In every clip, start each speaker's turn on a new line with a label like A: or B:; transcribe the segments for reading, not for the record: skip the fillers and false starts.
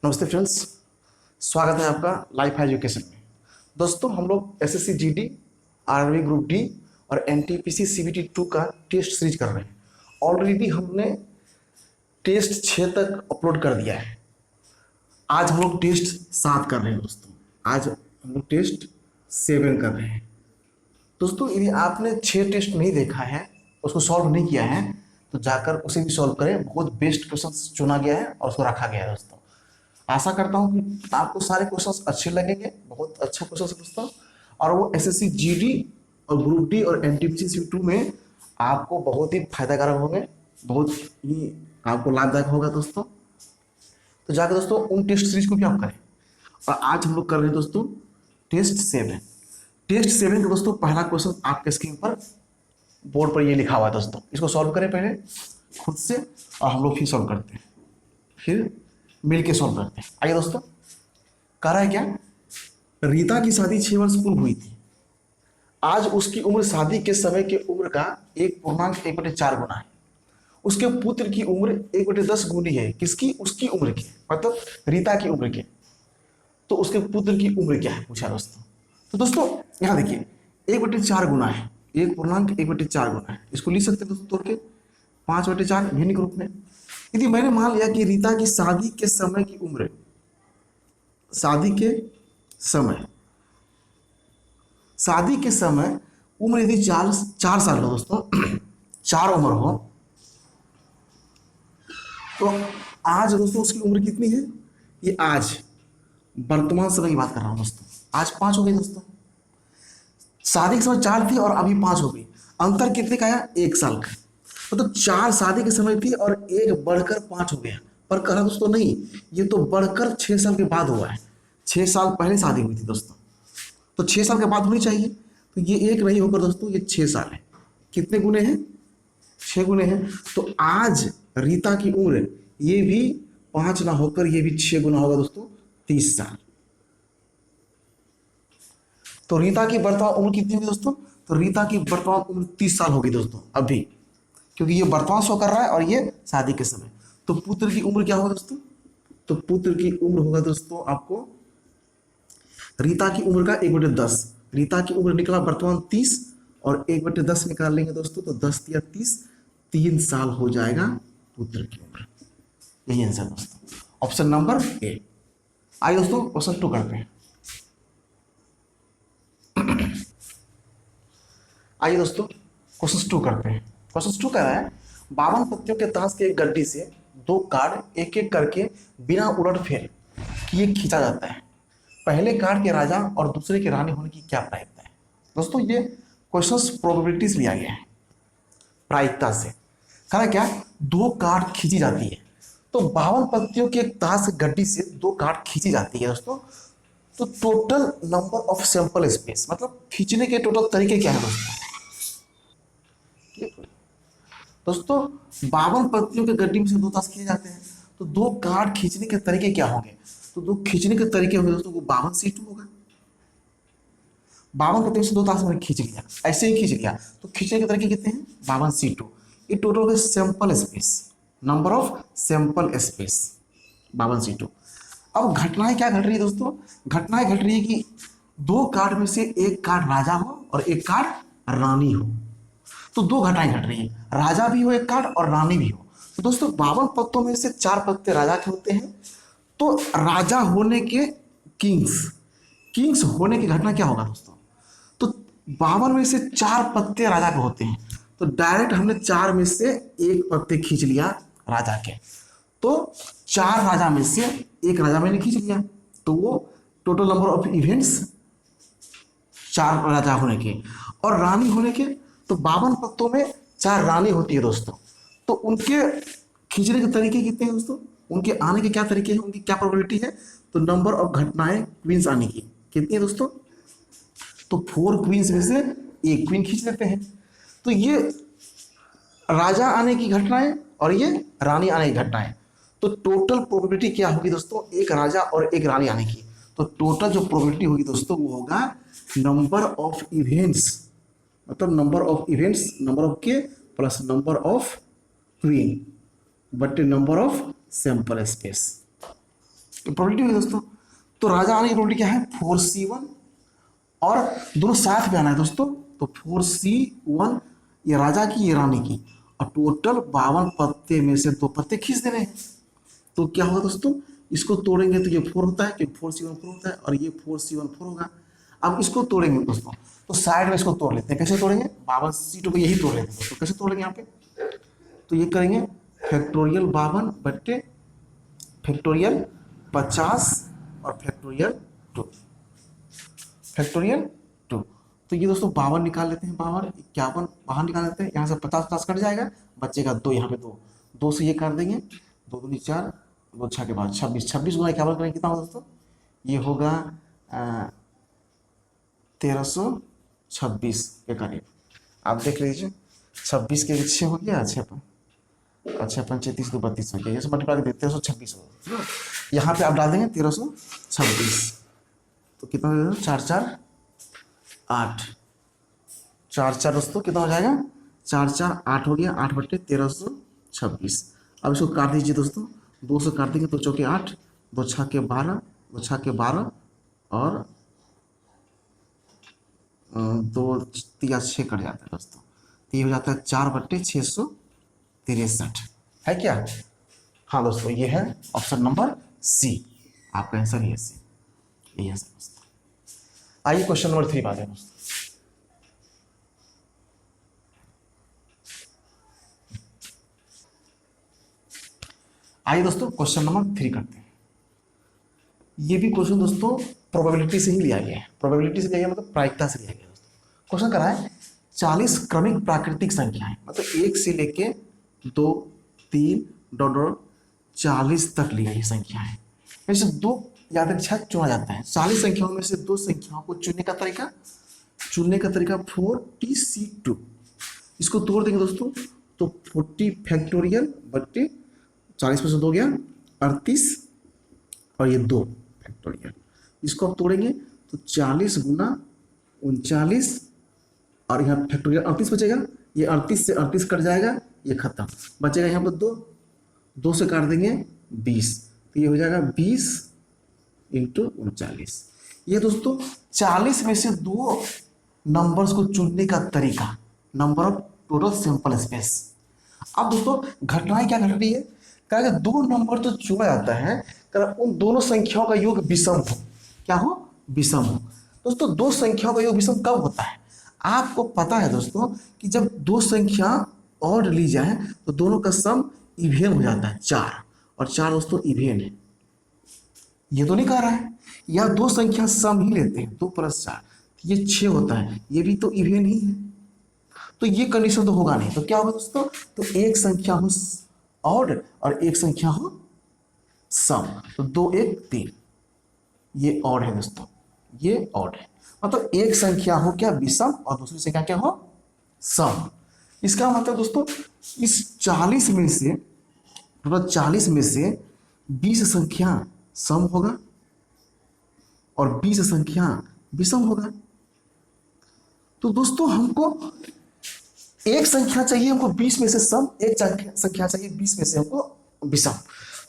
A: नमस्ते फ्रेंड्स, स्वागत है आपका लाइफ एजुकेशन में। दोस्तों, हम लोग SSC GD, army group D और एनटीपीसी सीबीटी 2 का टेस्ट सीरीज कर रहे हैं। ऑलरेडी हमने टेस्ट 6 तक अपलोड कर दिया है। आज हम लोग टेस्ट 7 कर रहे हैं दोस्तों। आज हम लोग टेस्ट 7 कर रहे हैं। दोस्तों, यदि आपने 6 टेस्ट नहीं देखा है, उसको सॉल्व नहीं किया है, तो जाकर उसे भी सॉल्व करें। बहुत बेस्ट क्वेश्चन चुना गया है और उसको रखा गया है दोस्तों। आशा करता हूँ कि आपको सारे क्वेश्चंस अच्छे लगेंगे। बहुत अच्छा क्वेश्चन है दोस्तों, और वो एसएससी जीडी और ग्रुप डी और एनटीपीसी सीबीटी 2 में आपको बहुत ही फायदाकारक होंगे, बहुत ही आपको लाभदायक होगा दोस्तों। तो जाकर दोस्तों उन टेस्ट सीरीज को भी आप करें। और आज हम लोग कर रहे हैं दोस्तों टेस्ट 7। टेस्ट 7 का दोस्तों पहला क्वेश्चन आपके स्क्रीन पर बोर्ड पर ये लिखा हुआ है दोस्तों। इसको सॉल्व करें पहले खुद से, और हम लोग फिर सॉल्व करते हैं, फिर मिल के सॉल्व करते हैं। आइए दोस्तों, कह रहा है क्या, रीता की शादी 6 वर्ष पूर्व हुई थी। आज उसकी उम्र शादी के समय की उम्र का 1.1/4 गुना है। उसके पुत्र की उम्र 1/10 गुनी है। किसकी? उसकी उम्र की, मतलब रीता की उम्र की। तो उसके पुत्र की उम्र क्या है पूछा दोस्तों। तो दोस्तों यहाँ देखिए, 1/4 गुना है, 1.1/4 गुना है। इसको लिख सकते हैं दोस्तों तोड़ के 5/4 भिन्न के रूप में। यदि मैंने मान लिया कि रीता की शादी के समय की उम्र, शादी के समय उम्र यदि 4 साल हो दोस्तों, 4 उम्र हो, तो आज दोस्तों उसकी उम्र कितनी है? ये आज वर्तमान समय की बात कर रहा हूं दोस्तों। आज 5 हो गई दोस्तों। शादी के समय 4 थी और अभी 5 हो गई। अंतर कितने का आया? 1 साल का। मतलब 4 शादी के समय थी और 1 बढ़कर 5 हो गया। पर कहा दोस्तों नहीं, ये तो बढ़कर 6 साल के बाद हुआ है। 6 साल पहले शादी हुई थी दोस्तों, तो 6 साल के बाद होनी चाहिए। तो ये 1 नहीं होकर दोस्तों ये 6 साल है। कितने गुने हैं? 6 गुने हैं। तो आज रीता की उम्र ये भी 5 ना होकर ये भी 6 गुना होगा दोस्तों, 30 साल। तो रीता की वर्तमान उम्र कितनी होगी दोस्तों? तो रीता की वर्तमान उम्र 30 साल होगी दोस्तों अभी, क्योंकि ये वर्तमान शो कर रहा है और ये शादी के समय। तो पुत्र की उम्र क्या होगा दोस्तों? तो पुत्र की उम्र होगा दोस्तों आपको रीता की उम्र का 1/10। रीता की उम्र निकला वर्तमान 30 और 1/10 निकाल लेंगे दोस्तों, तो 10 या 30, 3 साल हो जाएगा पुत्र की उम्र। यही आंसर दोस्तों, ऑप्शन नंबर ए। आइए दोस्तों क्वेश्चन 2 करते हैं। आइए दोस्तों क्वेश्चन 2 करते हैं। क्वेश्चन 2 कह रहा है, 52 पत्तियों के ताश के एक गड्डी से 2 कार्ड एक एक करके बिना उलट फेर किए खींचा जाता है। पहले कार्ड के राजा और दूसरे के रानी होने की क्या प्रायिकता है? दोस्तों ये क्वेश्चंस प्रोबेबिलिटी से लिया गया है, प्रायिकता से। कह रहा क्या, 2 कार्ड खींची जाती है। तो 52 पत्तियों के एक ताश की गड्डी से 2 कार्ड खींची जाती है दोस्तों। तो total number of sample space, मतलब खींचने के टोटल तरीके क्या है दोस्तों? दोस्तों 52 पत्तियों के गड्डी में से 2 ताश खींचे जाते हैं, तो 2 कार्ड खींचने के तरीके क्या होंगे? तो 2 खींचने के तरीके होंगे दोस्तों, वो 52C2 होगा। 52 पत्तियों से 2 ताश मैंने खींच लिया, ऐसे ही खींच लिया, तो खींचने के तरीके कितने हैं? 52C2। ये टोटल हो गया sample space, number of sample space 52C2। अब घटनाएं क्या घट रही है दोस्तों? घटनाएं घट रही है कि 2 कार्ड में से 1 कार्ड राजा हो और 1 कार्ड रानी हो। तो 2 घटनाएं घट रही हैं, राजा भी हो 1 कार्ड और रानी भी हो। तो दोस्तों 52 पत्तों में से 4 पत्ते राजा के होते हैं। तो राजा होने के किंग्स होने की घटना क्या होगा दोस्तों? तो 52 में से 4 पत्ते राजा के होते हैं, तो डायरेक्ट हमने 4 में से 1 पत्ते खींच लिया राजा के। तो 4 राजा में से 1 राजा मैंने खींच लिया, तो वो टोटल नंबर ऑफ इवेंट्स 4 राजा होने के। और रानी होने के, तो 52 पत्तों में 4 रानी होती है दोस्तों। तो उनके खींचने के तरीके कितने हैं दोस्तों? उनके आने के क्या तरीके हैं, उनकी क्या प्रोबेबिलिटी है? तो नंबर ऑफ घटनाएं क्वींस आने की कितनी है दोस्तों? तो 4 क्वींस में से 1 क्वीन खींच लेते हैं। तो ये राजा आने की घटनाएं और ये रानी आने की घटनाएं। तो टोटल प्रोबेबिलिटी क्या होगी दोस्तों? 1 राजा और 1 रानी आने की। तो टोटल जो प्रोबेबिलिटी होगी दोस्तों वो होगा नंबर ऑफ इवेंट्स, मतलब number of events, number of के प्लस नंबर ऑफ क्वीन बटे number of sample space. Probability हुई दोस्तों। तो राजा आने की प्रोबेबिलिटी क्या है 4C1 और दोनों साथ में आना है दोस्तों, तो 4C1 ये राजा की ये रानी की, और टोटल 52 पत्ते में से 2 पत्ते खींच देने हैं। तो क्या होगा दोस्तों, इसको तोड़ेंगे तो ये 4 होता है, क्योंकि 4C1 4 होता है, और ये 4C1 4 होगा। अब इसको तोड़ेंगे दोस्तों, तो साइड में इसको तोड़ लेते हैं। कैसे तोड़ेंगे, 52 सीटों को यही तोड़ लेते हैं दोस्तों। कैसे तोड़ेंगे यहाँ पे, तो ये करेंगे फैक्टोरियल 52 बट्टे फैक्टोरियल 50 और फैक्टोरियल 2, फैक्टोरियल 2। तो ये दोस्तों 52 निकाल लेते हैं, 52 51 बाहर निकाल लेते हैं, यहाँ से 50 कट जाएगा, बचेगा 2, यहाँ पे 2 से ये कर देंगे, 2 दूनी 4, 2 6 के बाद 26, 26 गुना 51 करेंगे कितना होगा दोस्तों, ये होगा 1326 के करीब। आप देख लीजिए 26 के 6 हो गया, 6 पंचे 30 2 32 हो गया, ये सब मल्टीप्लाई करके 1326 होगा। यहाँ पे आप डाल देंगे 1326, तो कितना हो जाएगा 4 4 8, 4 4 दोस्तों कितना हो जाएगा 4 4 8 हो गया, 8 बट्टे 1326। अब इसको काट दीजिए दोस्तों, 2 से काट देंगे तो चौके 8, 2 6 के 12, 2 6 के 12 और 2 3 6 कट जाता है दोस्तों, तो ये हो जाता है 4 बट्टे 663 है क्या। हाँ दोस्तों, ये है ऑप्शन नंबर सी, आपका आंसर ये सी, ये आंसर दोस्तों। आइए क्वेश्चन नंबर 3 बात है दोस्तों। आइए दोस्तों क्वेश्चन नंबर 3 करते हैं। ये भी क्वेश्चन दोस्तों प्रोबेबिलिटी से ही लिया गया है, प्रोबेबिलिटी से लिया गया मतलब प्रायिकता से लिया गया दोस्तों। क्वेश्चन करा है 40 क्रमिक प्राकृतिक संख्याएं, मतलब 1 से लेके 2 3 डॉट 40 तक ली गई संख्याएं, वैसे 2 यादृच्छिक चुना जाता है। 40 संख्याओं में से 2 संख्याओं को चुनने का तरीका 40C2, इसको तोड़ देंगे दोस्तों, तो 40 फैक्टोरियल बट्टे 40 में से 2 गया 38 और ये 2 फैक्टोरियल, इसको आप तोड़ेंगे तो 40 गुना 39 और यहाँ फैक्टोरियल 38 बचेगा, ये 38 से 38 कट जाएगा, ये खत्म, बचेगा यहाँ पर 2 से काट देंगे 20, तो ये हो जाएगा 20 इंटू 39। ये दोस्तों 40 में से 2 नंबर्स को चुनने का तरीका, number of total sample space. अब दोस्तों घटनाएं क्या घट रही है, कहा 2 नंबर तो चुना जाता है, उन दोनों संख्याओं का योग विषम हो, क्या हो विषम हो। दोस्तों 2 संख्याओं का योग विषम कब होता है, आपको पता है दोस्तों कि जब 2 संख्या ऑड ली जाए तो दोनों का सम इवेन हो जाता है 4, और 4 दोस्तों इवेन है, ये तो नहीं कह रहा है, या 2 संख्या सम ही लेते हैं 2 + 4, ये 6 होता है, ये भी तो इवेन ही है, तो ये कंडीशन तो होगा नहीं, तो क्या होगा दोस्तों, तो एक संख्या हो ऑड और एक संख्या हो सम, तो 2 1 3, ये ऑड है दोस्तों, ये ऑड है, मतलब एक संख्या हो क्या विषम और दूसरी संख्या क्या हो सम। इसका मतलब दोस्तों इस 40 में से, टोटल 40 में से 20 संख्या सम होगा और 20 संख्या विषम होगा। तो दोस्तों हमको एक संख्या चाहिए हमको 20 में से सम, एक संख्या चाहिए 20 में से हमको विषम।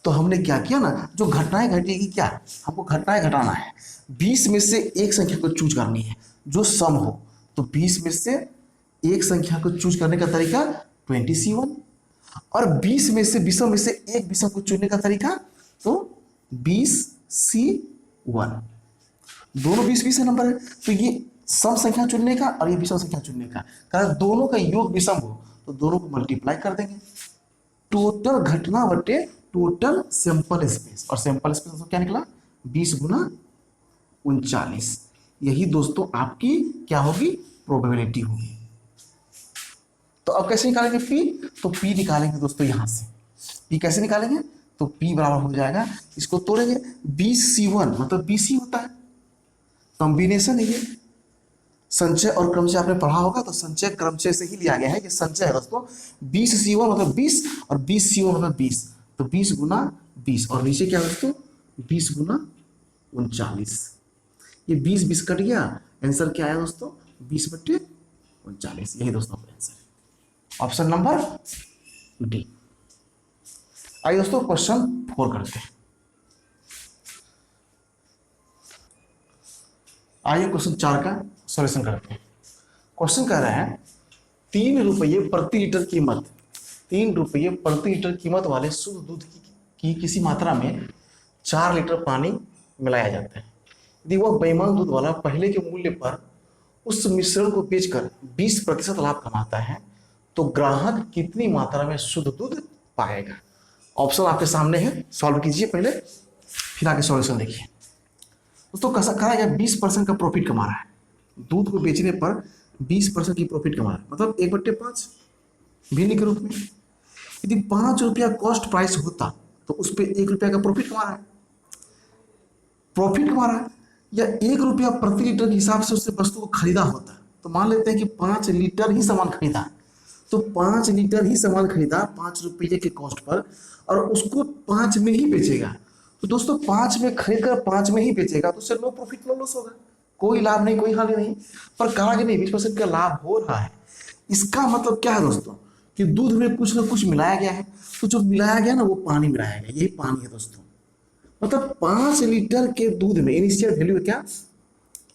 A: तो हमने क्या किया ना, जो घटनाएं घटेगी, क्या हमको घटनाएं घटाना है, 20 में से एक संख्या को चूज करनी है जो सम हो, तो 20 में से एक संख्या को चूज करने का तरीका 20C1, और 20 में से विषम में से एक विषम को चुनने का तरीका तो 20C1, दोनों 20 नंबर है, तो ये सम संख्या चुनने का और ये विषम संख्या चुनने का, कारण दोनों का योग विषम हो तो दोनों को मल्टीप्लाई कर देंगे, टोटल घटना बटे टोटल सैंपल स्पेस, और सैंपल स्पेस क्या निकला 20 गुना 39, यही दोस्तों आपकी क्या होगी प्रोबेबिलिटी होगी। तो अब कैसे निकालेंगे पी, तो पी निकालेंगे दोस्तों यहां से, पी कैसे निकालेंगे, तो पी बराबर हो जाएगा, इसको तोड़ेंगे 20C1 मतलब 20 ही होता है, कॉम्बिनेशन है ये, संचय और क्रमचय आपने पढ़ा होगा, तो संचय क्रमचय से ही लिया गया है, ये संचय है दोस्तों, 20C1 मतलब 20 और 20C1 मतलब 20, तो 20 गुना 20 और नीचे क्या दोस्तों 20 गुना 39, ये 20 कट गया, आंसर क्या आया दोस्तों 20 बटे 39, यही दोस्तों आपका आंसर है, ऑप्शन नंबर डी। आइए दोस्तों क्वेश्चन 4 करते हैं। आइए क्वेश्चन 4 का सॉल्यूशन करते हैं। क्वेश्चन कह रहे हैं 3 रुपये प्रति लीटर कीमत, 3 रुपये प्रति लीटर कीमत वाले शुद्ध दूध की किसी मात्रा में 4 लीटर पानी मिलाया जाता है। यदि वह बेईमान दूध वाला पहले के मूल्य पर उस मिश्रण को बेचकर 20% लाभ कमाता है तो ग्राहक कितनी मात्रा में शुद्ध दूध पाएगा। ऑप्शन आपके सामने है, सॉल्व कीजिए पहले, फिर आगे सॉल्यूशन देखिए। दोस्तों कहा गया 20% का प्रॉफिट कमा रहा है, दूध को बेचने पर 20% की प्रॉफिट कमा रहा है, मतलब 1/5 भिन्न के रूप में। यदि 5 रुपया कॉस्ट प्राइस होता तो उस पर 1 रुपया का प्रॉफिट कमा रहा है, या 1 रुपया प्रति लीटर के हिसाब से उससे वस्तु को खरीदा होता। तो मान लेते हैं कि 5 लीटर ही सामान खरीदा, तो 5 लीटर ही सामान खरीदा 5 रुपये के कॉस्ट पर और उसको 5 में ही बेचेगा। तो दोस्तों 5 में खरीद कर 5 में ही बेचेगा तो उससे नो प्रॉफिट नो लॉस होगा, कोई लाभ नहीं, कोई हानि नहीं। पर कहा कि नहीं 20% का लाभ हो रहा है। इसका मतलब क्या है दोस्तों कि दूध में कुछ ना कुछ मिलाया गया है, तो जो मिलाया गया ना वो पानी मिलाया गया, यही पानी है दोस्तों। मतलब 5 लीटर के दूध में इनिशियल वैल्यू है क्या,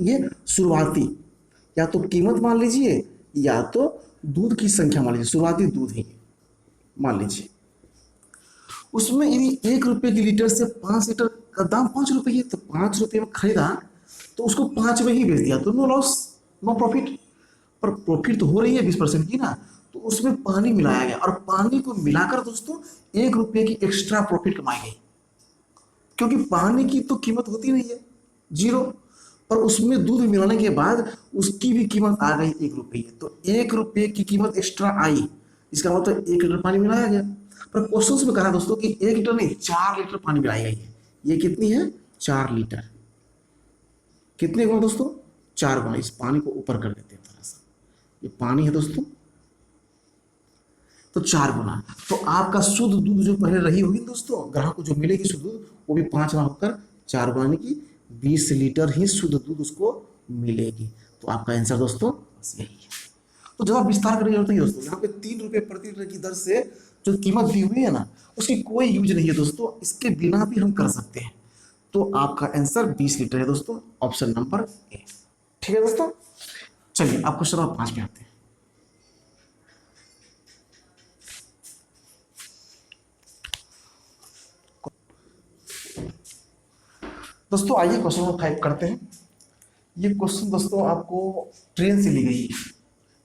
A: ये शुरुआती या तो कीमत मान लीजिए या तो दूध की संख्या मान लीजिए, शुरुआती दूध ही मान लीजिए। उसमें यदि 1 रुपये की लीटर से 5 लीटर का दाम 5 रुपये है, तो 5 रुपये में खरीदा तो उसको 5 में ही बेच दिया, तो नो लॉस नो प्रॉफिट। पर प्रॉफिट तो हो रही है 20% की ना, तो उसमें पानी मिलाया गया और पानी को मिलाकर दोस्तों 1 रुपये की एक्स्ट्रा प्रॉफिट कमाई गई, क्योंकि पानी की तो कीमत होती नहीं है 0, पर उसमें दूध मिलाने के बाद उसकी भी कीमत आ गई 1 रुपये, तो 1 रुपये की कीमत एक्स्ट्रा आई, इसका मतलब 1 लीटर पानी मिलाया गया। पर क्वेश्चन में कहा दोस्तों कि 1 लीटर नहीं 4 लीटर पानी मिलाई गई है। ये कितनी है, 4 लीटर। कितने गुना दोस्तों, 4 गुना। इस पानी को ऊपर कर देते हैं थोड़ा सा, ये पानी है दोस्तों, तो 4 गुना। तो आपका शुद्ध दूध जो पहले रही होगी दोस्तों, ग्राहक को जो मिलेगी शुद्ध दूध वो भी 5 गुना होकर 4 गुना की 20 लीटर ही शुद्ध दूध उसको मिलेगी। तो आपका आंसर दोस्तों बस यही है। तो ज़्यादा विस्तार करने की जरूरत नहीं दोस्तों, यहाँ पे 3 रुपये प्रति लीटर की दर से जो कीमत दी हुई है ना उसकी कोई यूज नहीं है दोस्तों, इसके बिना भी हम कर सकते हैं। तो आपका आंसर 20 लीटर है दोस्तों, ऑप्शन नंबर ए। ठीक है दोस्तों, चलिए आप क्वेश्चन नंबर 5 पे आते हैं। दोस्तों आइए क्वेश्चन नंबर 5 करते हैं। ये क्वेश्चन दोस्तों आपको ट्रेन से ली गई है,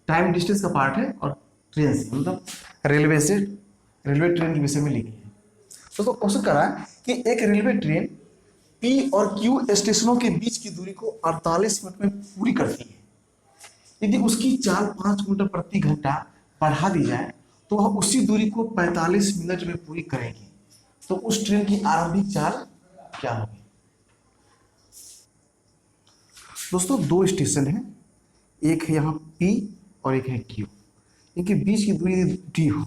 A: टाइम डिस्टेंस का पार्ट है और ट्रेन से मतलब रेलवे ट्रेन के विषय में ली गई है। दोस्तों क्वेश्चन कर रहा है कि एक रेलवे ट्रेन पी और क्यू स्टेशनों के बीच की दूरी को 48 मिनट में पूरी करती है। यदि उसकी चाल 5 मीटर प्रति घंटा बढ़ा दी जाए तो वह उसी दूरी को 45 मिनट में पूरी करेगी। तो उस ट्रेन की आरंभिक चाल क्या होगी। दोस्तों 2 स्टेशन है, एक है यहाँ P और एक है Q, इनके बीच की दूरी D हो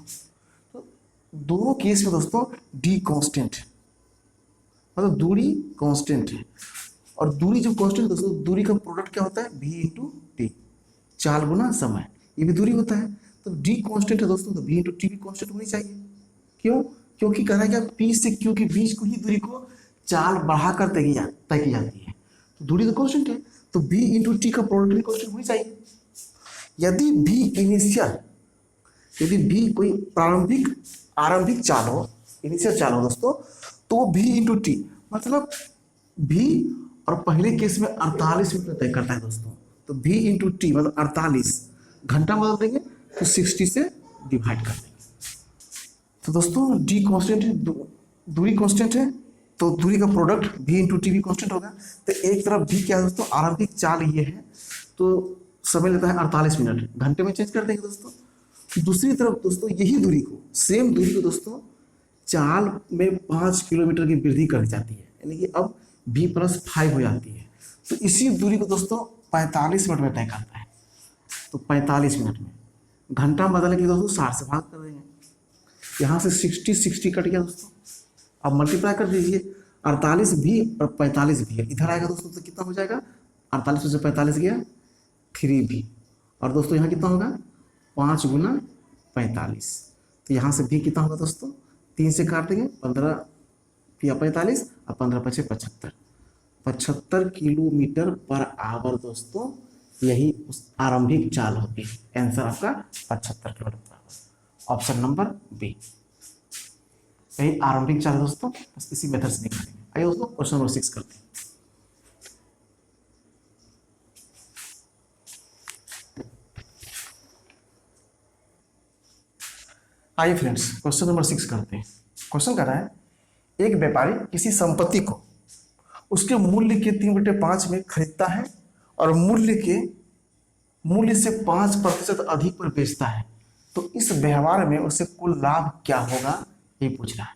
A: तो दोनों केस में दोस्तों D कांस्टेंट है, मतलब दूरी कांस्टेंट है। और दूरी जब कांस्टेंट दोस्तों, दूरी का प्रोडक्ट क्या होता है V इंटू टी, चाल गुना समय, ये भी दूरी होता है। तो D कांस्टेंट है दोस्तों, तो V इंटू टी भी कांस्टेंट होनी चाहिए। क्यों, क्योंकि कहना है कि P से Q के बीच को ही दूरी को चाल बढ़ाकर तय की जाती है, तो दूरी तो कांस्टेंट है, तो V इंटू टी का प्रोडक्ट भी कांस्टेंट होनी चाहिए। यदि V कोई आरंभिक चाल हो, इनिशियल चाल हो दोस्तों, तो वो V इंटू टी मतलब V और पहले केस में 48 मिनट तय करता है दोस्तों, तो V इंटू टी मतलब 48, घंटा बदल देंगे तो 60 से डिवाइड कर देंगे। तो दोस्तों D कांस्टेंट है, दूरी कांस्टेंट है, तो दूरी का प्रोडक्ट V इंटू टी भी कांस्टेंट होगा। तो एक तरफ V क्या है दोस्तों, आरंभिक चाल ये है, तो समय लेता है 48 मिनट, घंटे में चेंज कर देंगे दोस्तों। दूसरी तरफ दोस्तों यही दूरी को, सेम दूरी को दोस्तों चाल में 5 किलोमीटर की वृद्धि कर दी जाती है, यानी कि अब V+5 हो जाती है। तो इसी दूरी को दोस्तों 45 मिनट में तय करता है, तो 45 मिनट में घंटा बदलने के दोस्तों 60 से भाग कर देंगे, यहाँ से 60 कट गया दोस्तों। अब मल्टीप्लाई कर दीजिए, 48 भी और 45 भी है, इधर आएगा दोस्तों तो कितना हो जाएगा, 48 में से 45 गया 3 भी, और दोस्तों यहाँ कितना होगा 5 गुना 45, तो यहाँ से भी कितना होगा दोस्तों 3 से काट देंगे, 15 या 45 और 15 × 5 = 75, 75 किलोमीटर पर आवर दोस्तों, यही उस आरंभिक चाल होती है। आंसर आपका 75 kilometre per hour, option number B, यही आरंभिक चाल है दोस्तों। बस इसी मेथड से निकालेंगे। आइए दोस्तों क्वेश्चन नंबर 6 करते हैं। आइए फ्रेंड्स क्वेश्चन नंबर 6 करते हैं। क्वेश्चन कर रहा है, एक व्यापारी किसी संपत्ति को उसके मूल्य के 3/5 में खरीदता है और मूल्य से 5% अधिक पर बेचता है, तो इस व्यवहार में उसे कुल लाभ क्या होगा, ये पूछ रहा है।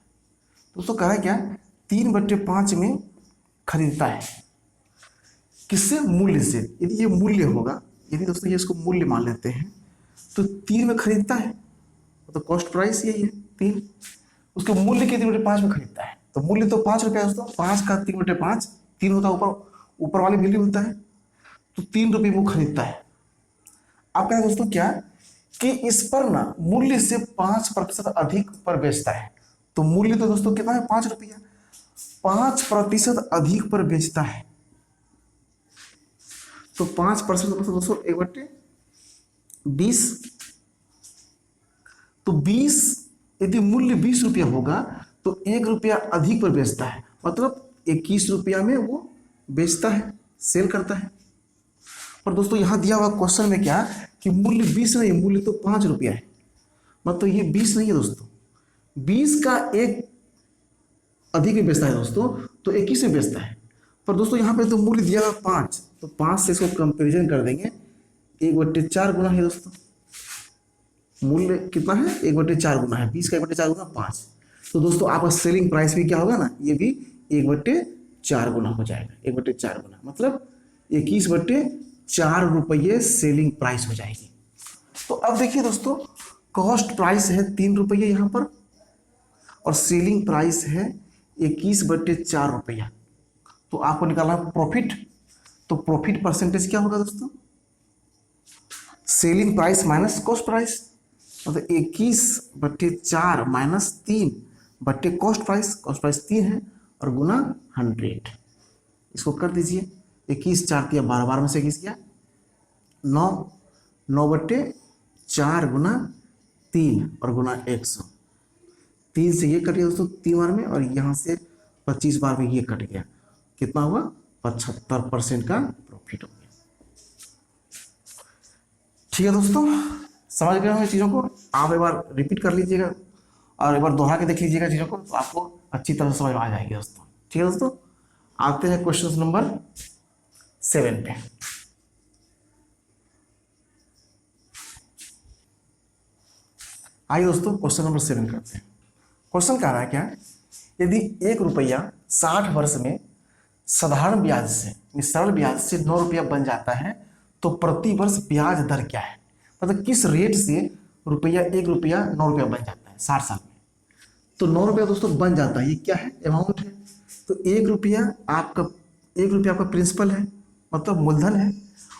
A: दोस्तों कह रहा है क्या, 3/5 में खरीदता है, किससे, मूल्य से। यदि ये मूल्य होगा, यदि दोस्तों ये इसको मूल्य मान लेते हैं, तो 3 में खरीदता है, तो कॉस्ट प्राइस यही है 3, उसके मूल्य के 3/5 में खरीदता है, तो मूल्य तो 5 रुपया दोस्तों, 5 का 3/5, 3 होता है ऊपर वाली वैल्यू होता है, तो 3 रुपये वो खरीदता है। आप कहें दोस्तों क्या कि इस पर ना मूल्य से 5% अधिक पर बेचता है, तो मूल्य तो दोस्तों कितना है, 5 रुपया, 5% अधिक पर बेचता है, तो 5% दोस्तों 1/20, तो 20, यदि मूल्य 20 रुपया होगा तो 1 रुपया अधिक पर बेचता है, मतलब 21 रुपया में वो बेचता है, सेल करता है। पर दोस्तों यहाँ दिया हुआ क्वेश्चन में क्या कि मूल्य 20 नहीं, मूल्य तो 5 रुपया है, मतलब ये 20 नहीं है दोस्तों, 20 का एक अधिक में बेचता है दोस्तों, तो 21 में बेचता है। पर दोस्तों यहाँ पे तो मूल्य दिया हुआ 5, तो 5 से इसको कंपेरिजन कर देंगे, 1/4 गुना है दोस्तों, मूल्य कितना है, 1/4 गुना है, 20 का 1/4 गुना 5, तो दोस्तों आपका सेलिंग प्राइस भी क्या होगा ना, ये भी 1/4 गुना हो जाएगा, 1/4 गुना मतलब 21/4 रुपये सेलिंग प्राइस हो जाएगी। तो अब देखिए दोस्तों, कॉस्ट प्राइस है 3 रुपये यहाँ पर, और सेलिंग प्राइस है 21/4 रुपया, तो आपको निकालना प्रॉफिट, तो प्रॉफिट परसेंटेज क्या होगा दोस्तों, selling price minus cost price, मतलब 21/4 माइनस 3 बट्टे कॉस्ट प्राइस 3 है, और गुना 100, इसको कर दीजिए, 21 4 दिया 12, 12 में से 21 गया 9, 9/4 गुना 3 और गुना 100, 3 से ये कट गया दोस्तों 3 बार में, और यहाँ से 25 बार में ये कट गया, कितना हुआ, 75% का प्रॉफिट हो गया। ठीक है दोस्तों, समझ गए होंगे चीज़ों को, आप एक बार रिपीट कर लीजिएगा और एक बार दोहरा के देख लीजिएगा चीज़ों को, तो आपको अच्छी तरह से समझ में आ जाएगी दोस्तों। ठीक है दोस्तों, आते हैं क्वेश्चन नंबर 7 पे। आइए दोस्तों क्वेश्चन नंबर 7 करते हैं। क्वेश्चन कह रहा है क्या, यदि 1 रुपया 60 वर्ष में साधारण ब्याज से, सरल ब्याज से 9 रुपया बन जाता है, तो प्रति वर्ष ब्याज दर क्या है, मतलब किस रेट से 1 रुपया 9 रुपया बन जाता है 60 साल में। तो 9 रुपया दोस्तों बन जाता है, ये क्या है, अमाउंट है, तो 1 रुपया आपका प्रिंसिपल है, मतलब मूलधन है,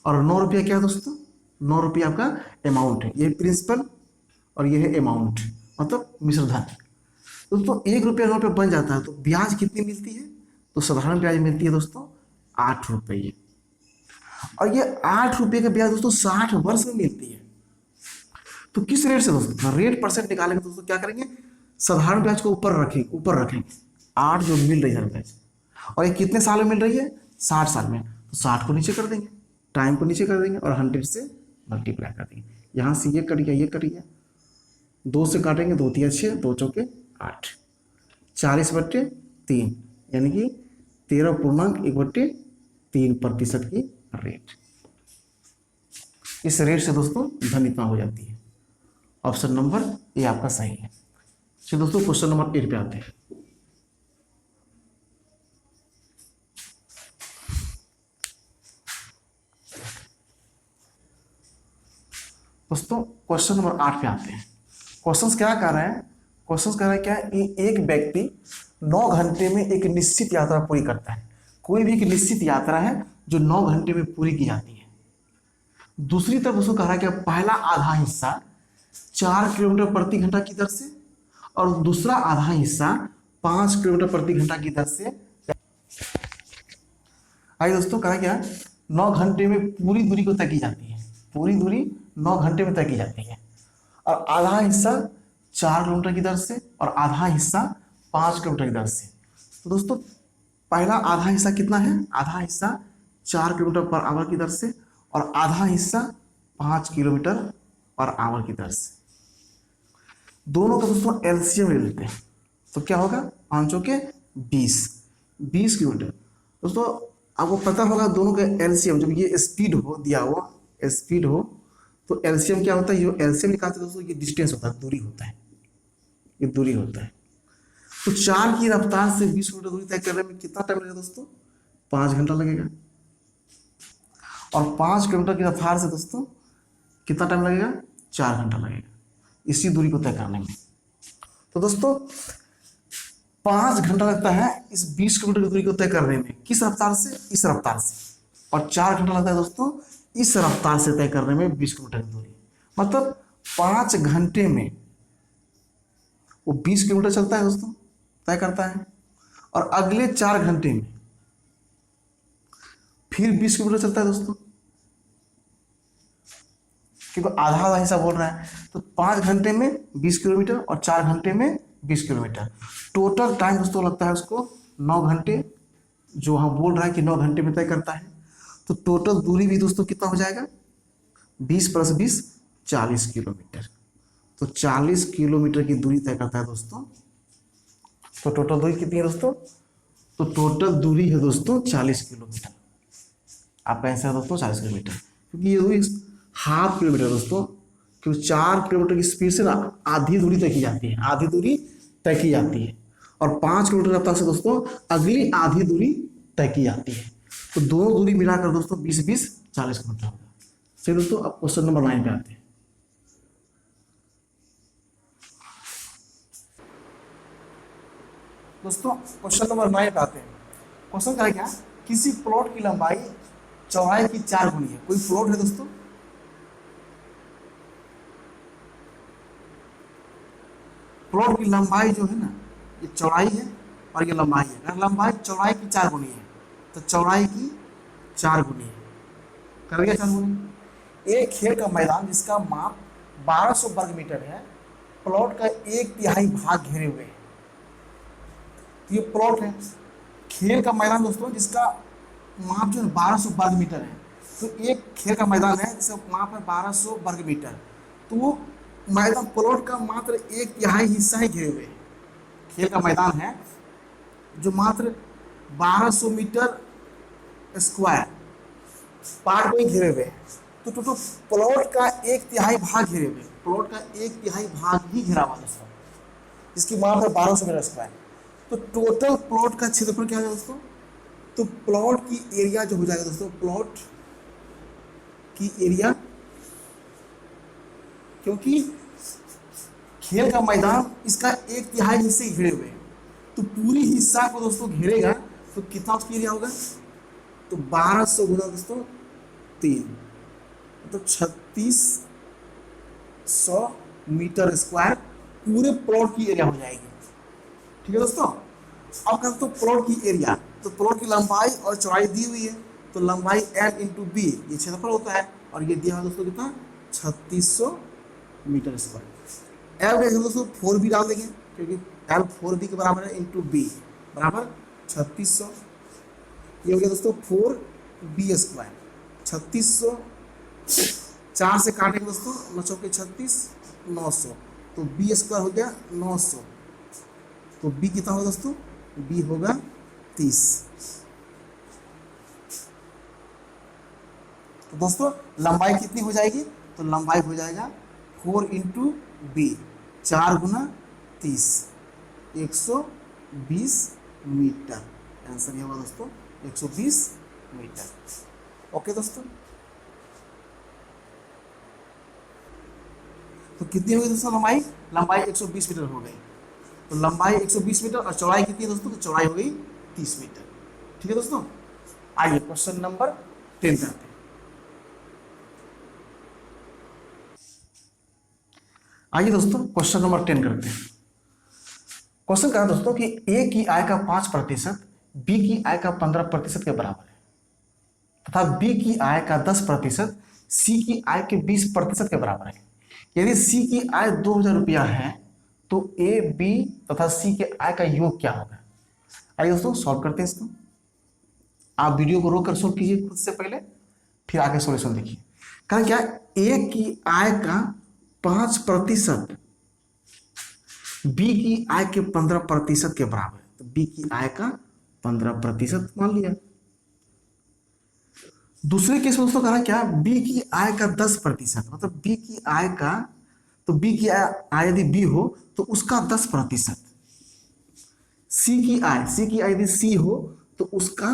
A: और 9 रुपया क्या है दोस्तों, 9 रुपया आपका अमाउंट है, ये प्रिंसिपल और ये है अमाउंट, मतलब मिश्र धन। दोस्तों 1 रुपया 9 रुपया बन जाता है, तो ब्याज कितनी मिलती है, तो साधारण ब्याज मिलती है दोस्तों 8 रुपये, और ये 8 रुपये का ब्याज दोस्तों 60 वर्ष में मिलती है। तो किस रेट से दोस्तों, रेट परसेंट निकालेंगे दोस्तों, क्या करेंगे, साधारण ब्याज को ऊपर रखेंगे 8 जो मिल रही है ब्याज, और ये कितने साल में मिल रही है, 60 साल में, तो 60 को नीचे कर देंगे, टाइम को नीचे कर देंगे, और 100 से मल्टीप्लाई कर देंगे, यहाँ से ये कट गया, ये कट गया, 2 से काटेंगे, 2 3 6, 2 चौके 8, 40/3, यानी कि 13.1/3% की रेट। इस रेट से दोस्तों धन इतना हो जाती है। ऑप्शन नंबर ए आपका सही है। चलिए दोस्तों क्वेश्चन नंबर 8 पे आते हैं। दोस्तों क्वेश्चन नंबर 8 पे आते हैं। क्वेश्चन क्या कह रहा है, क्वेश्चन कह रहा है क्या, एक व्यक्ति 9 घंटे में एक निश्चित यात्रा पूरी करता है। कोई भी एक निश्चित यात्रा है जो 9 घंटे में पूरी की जाती है। दूसरी तरफ उसको कह रहा है कि पहला आधा हिस्सा 4 किलोमीटर प्रति घंटा की दर से, और दूसरा आधा हिस्सा 5 किलोमीटर प्रति घंटा की दर से आइए दोस्तों, कहा क्या, 9 घंटे में पूरी दूरी को तय की जाती है, पूरी दूरी 9 घंटे में तय की जाती है। और आधा हिस्सा 4 किलोमीटर की दर से और आधा हिस्सा 5 किलोमीटर की दर से। तो दोस्तों पहला आधा हिस्सा कितना है, आधा हिस्सा 4 किलोमीटर पर आवर की दर से और आधा हिस्सा 5 किलोमीटर पर आवर की दर से। दोनों का दोस्तों एलसीएम ले लेते हैं, तो क्या होगा, 5 के 20 दोस्तों। आपको पता होगा दोनों का एलसीएम, जब ये स्पीड हो दिया हुआ स्पीड हो तो एलसीएम क्या होता है, ये एलसीएम निकालते हैं दोस्तों, ये डिस्टेंस होता है, दूरी होता है, ये दूरी होता है। तो 4 की रफ्तार से 20 किलोमीटर दूरी तय करने में कितना टाइम लगेगा दोस्तों, 5 घंटा लगेगा। और 5 किलोमीटर की रफ्तार से दोस्तों कितना टाइम लगेगा, 4 घंटा लगेगा इसी दूरी को तय करने में। तो दोस्तों 5 घंटा लगता है इस 20 किलोमीटर की दूरी को तय करने में, किस रफ्तार से, इस रफ्तार से। और 4 घंटा लगता है दोस्तों इस रफ्तार से तय करने में 20 किलोमीटर की दूरी। मतलब 5 घंटे में वो 20 किलोमीटर चलता है दोस्तों, तय करता है। और अगले 4 घंटे में फिर 20 किलोमीटर चलता है दोस्तों, क्योंकि आधा आधा हिस्सा बोल रहा है। तो 5 घंटे में 20 किलोमीटर और 4 घंटे में 20 किलोमीटर, टोटल टाइम दोस्तों लगता है उसको 9 घंटे, जो हम बोल रहा है कि 9 घंटे में तय करता है। तो टोटल दूरी भी दोस्तों कितना हो जाएगा, 20 + 20 40 किलोमीटर। तो 40 किलोमीटर की दूरी तय करता है दोस्तों। तो टोटल दूरी कितनी है दोस्तों, तो टोटल दूरी है दोस्तों 40 किलोमीटर। आपका आंसर है दोस्तों 40 किलोमीटर, क्योंकि ये दूरी ½ किलोमीटर दोस्तों, क्योंकि 4 किलोमीटर की स्पीड से ना आधी दूरी तय की जाती है, आधी दूरी तय की जाती है। और 5 किलोमीटर रफ्तार से दोस्तों अगली आधी दूरी तय की जाती है। तो दोनों दूरी मिलाकर दोस्तों 20-20 40 किलोमीटर होगा। फिर दोस्तों अब क्वेश्चन नंबर 9 पे आते हैं। दोस्तों क्वेश्चन नंबर 9 पे आते हैं। क्वेश्चन क्या है, किसी प्लॉट की लंबाई चौड़ाई की 4 गुनी है। कोई प्लॉट है दोस्तों, प्लॉट की लंबाई जो है ना, ये चौड़ाई है और ये लंबाई है। अगर लंबाई चौड़ाई की 4 गुनी है तो चौड़ाई की 4 गुनी है, कर गया 4 गुनी। एक खेल का मैदान जिसका माप 1200 वर्ग मीटर है, प्लॉट का 1/3 भाग घेरे हुए है। तो ये प्लॉट है, खेल का मैदान दोस्तों जिसका माप जो है 1200 वर्ग मीटर है। तो एक खेल का मैदान है जिसका माप है 1200 वर्ग मीटर। तो वो मैदान प्लॉट का मात्र 1/3 हिस्सा ही घेरे हुए है। खेल का मैदान है जो मात्र 1200 मीटर स्क्वायर पार्ट को ही घेरे हुए हैं। तो टोटल प्लॉट का 1/3 भाग घेरे हुए, प्लॉट का 1/3 भाग ही घिरा हुआ दोस्तों, इसकी माप है 1200 मीटर स्क्वायर। तो टोटल प्लॉट का क्षेत्रफल क्या है दोस्तों, तो प्लॉट की एरिया जो हो जाएगा दोस्तों, प्लॉट की एरिया, क्योंकि खेल का मैदान इसका 1/3 हिस्से घेरे हुए हैं, तो पूरी हिस्सा को दोस्तों घेरेगा तो कितना उसकी एरिया होगा, तो 1200 गुना दोस्तों 3, तो 3600 मीटर स्क्वायर पूरे प्लॉट की एरिया हो जाएगी। ठीक है दोस्तों। अब करते तो प्लॉट की एरिया, तो प्लॉट की लंबाई और चौड़ाई दी हुई है, तो लंबाई L × B ये क्षेत्रफल होता है, और ये दिया हुआ दोस्तों कितना, 3600 मीटर स्क्वायर। L का दोस्तों 4B डाल देंगे, क्योंकि L 4B के बराबर है, × B बराबर 3600। ये हो गया दोस्तों 4B स्क्वायर। 3600 4 से काटेंगे दोस्तों, 9 चौके 36, 900, तो B स्क्वायर हो गया 900। तो B कितना होगा दोस्तों, B होगा 30। तो दोस्तों लंबाई कितनी हो जाएगी, तो लंबाई हो जाएगा 4 × B, 4 × 30, 120 मीटर। आंसर ये होगा दोस्तों 120 मीटर। ओके दोस्तों, तो कितनी होगी दोस्तों लंबाई, लंबाई 120 मीटर हो गई। तो लंबाई 120 मीटर और चौड़ाई कितनी है दोस्तों, तो चौड़ाई हो गई 30 मीटर। ठीक है दोस्तों। आइए क्वेश्चन नंबर 10 करते हैं। आइए दोस्तों क्वेश्चन नंबर 10 करते हैं। क्वेश्चन कहा दोस्तों कि ए की आय का 5% बी की आय का 15% के बराबर है। तथा बी की आय का 10% सी की आय के 20% के बराबर है। यदि सी की आय 2000 रुपया है तो ए, बी तथा सी के आय का योग क्या होगा। आइए दोस्तों सॉल्व करते हैं इसको। आप वीडियो को रोक कर सॉल्व कीजिए खुद से पहले, फिर आगे सॉल्यूशन देखिए। कारण क्या, ए की आय का 5% बी की आय के 15% के बराबर है, तो बी की आय का 15% मान लिया। दूसरे केस में दोस्तों कहा क्या, बी की आय का 10%, मतलब बी की आय का, तो बी की आय यदि बी हो तो उसका 10%, सी की आय यदि सी हो तो उसका,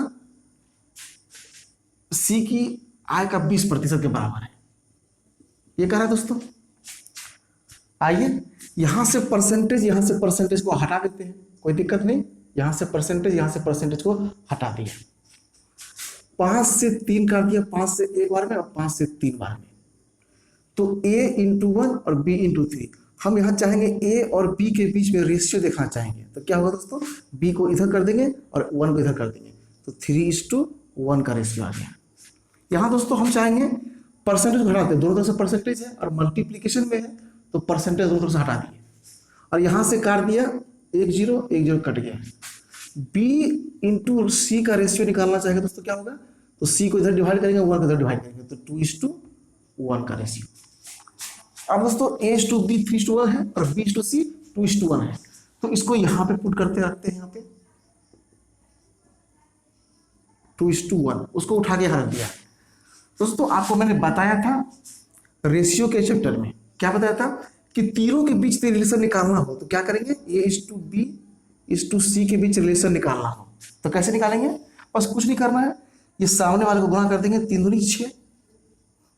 A: सी की आय का 20% के बराबर है, ये कह रहा है दोस्तों। आइए यहां से परसेंटेज को हटा देते हैं, कोई दिक्कत नहीं, यहां से परसेंटेज को हटा दिया। 5 से 3 कर दिया, 5 से एक बार में और 5 से 3 बार में, तो a इंटू 1 और b इंटू 3। हम यहाँ चाहेंगे a और b के बीच में रेशियो देखना चाहेंगे, तो क्या होगा दोस्तों, b को इधर कर देंगे और 1 को इधर कर देंगे, तो 3:1 का रेशियो आ गया। यहाँ दोस्तों हम चाहेंगे परसेंटेज घटाते, दोनों तरफ से परसेंटेज है और मल्टीप्लीकेशन में है, तो परसेंटेज दोनों तरफ से हटा दिए और यहाँ से काट दिया, 1 0 कट गया। b इंटू सी का रेशियो निकालना चाहेंगे दोस्तों, क्या होगा, तो c को इधर डिवाइड करेंगे, 1 को इधर डिवाइड करेंगे, तो 2:1 का रेशियो। अब दोस्तों a:b 3:1 है और b:c 2:1 है, तो इसको यहां पे पुट करते रखते हैं, यहाँ पे 2:1, उसको उठा के हटा दिया। दोस्तों आपको मैंने बताया था रेशियो के चैप्टर में, क्या बताया था कि तीनों के बीच रिलेशन निकालना हो तो क्या करेंगे, a:b:c के बीच रिलेशन निकालना हो तो कैसे निकालेंगे, बस कुछ नहीं करना है, ये सामने वाले को गुणा कर देंगे, 3 दूनी 6,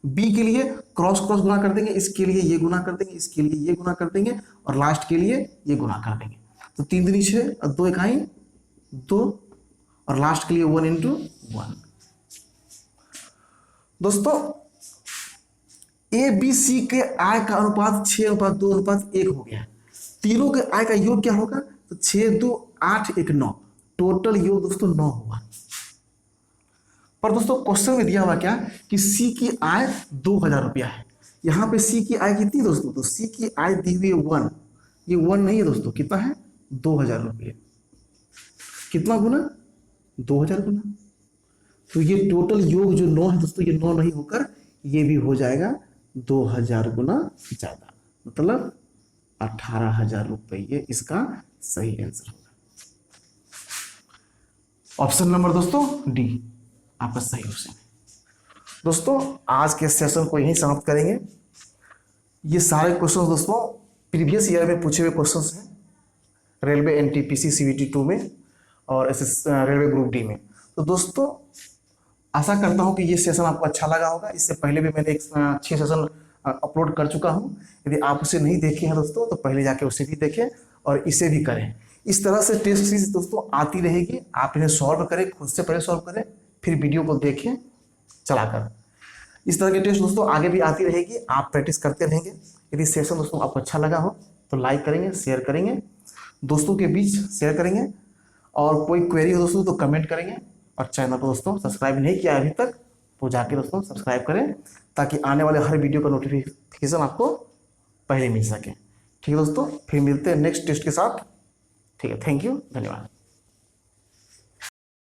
A: बी के लिए क्रॉस गुना कर देंगे, इसके लिए ये गुना कर देंगे, इसके लिए ये गुना कर देंगे और लास्ट के लिए ये गुना कर देंगे, तो 3 दूनी 6 और 2 इकाई 2 और लास्ट के लिए 1 इंटू 1। दोस्तों ए बी सी के आय का अनुपात 6:2:1 हो गया, तीनों के आय का योग क्या होगा, तो 6 2 8 1 9, टोटल योग दोस्तों 9 होगा। पर दोस्तों क्वेश्चन में दिया हुआ क्या कि सी की आय 2000 रुपया है, यहाँ पे सी की आय कितनी दोस्तों, तो सी की आय दी हुई है 1, ये 1 नहीं है दोस्तों, कितना है 2000 रुपये, कितना गुना 2000 गुना, तो ये टोटल योग जो 9 है दोस्तों, ये 9 नहीं होकर ये भी हो जाएगा 2000 गुना ज्यादा, मतलब 18,000 रुपये इसका सही आंसर होगा। ऑप्शन नंबर दोस्तों डी आपका सही ऑप्शन है। दोस्तों आज के सेशन को यहीं समाप्त करेंगे। ये सारे क्वेश्चन दोस्तों प्रीवियस ईयर में पूछे हुए क्वेश्चंस हैं, रेलवे एनटीपीसी सीबीटी 2 में और रेलवे ग्रुप डी में। तो दोस्तों आशा करता हूं कि ये सेशन आपको अच्छा लगा होगा। इससे पहले भी मैंने 6 सेशन अपलोड कर चुका हूं, यदि आप उसे नहीं देखे हैं दोस्तों तो पहले जाके उसे भी देखें और इसे भी करें। इस तरह से टेस्ट सीरीज दोस्तों आती रहेगी, आप इन्हें सॉल्व करें, खुद से पहले सॉल्व करें, फिर वीडियो को देखें चलाकर। इस तरह के टेस्ट दोस्तों आगे भी आती रहेगी, आप प्रैक्टिस करते रहेंगे। यदि सेशन दोस्तों आपको अच्छा लगा हो तो लाइक करेंगे, शेयर करेंगे, दोस्तों के बीच शेयर करेंगे, और कोई क्वेरी हो दोस्तों तो कमेंट करेंगे, और चैनल को दोस्तों सब्सक्राइब नहीं किया अभी तक तो जाके दोस्तों सब्सक्राइब करें, ताकि आने वाले हर वीडियो का नोटिफिकेशन आपको पहले मिल सके। ठीक है दोस्तों, फिर मिलते हैं नेक्स्ट टेस्ट के साथ। ठीक है, थैंक यू, धन्यवाद।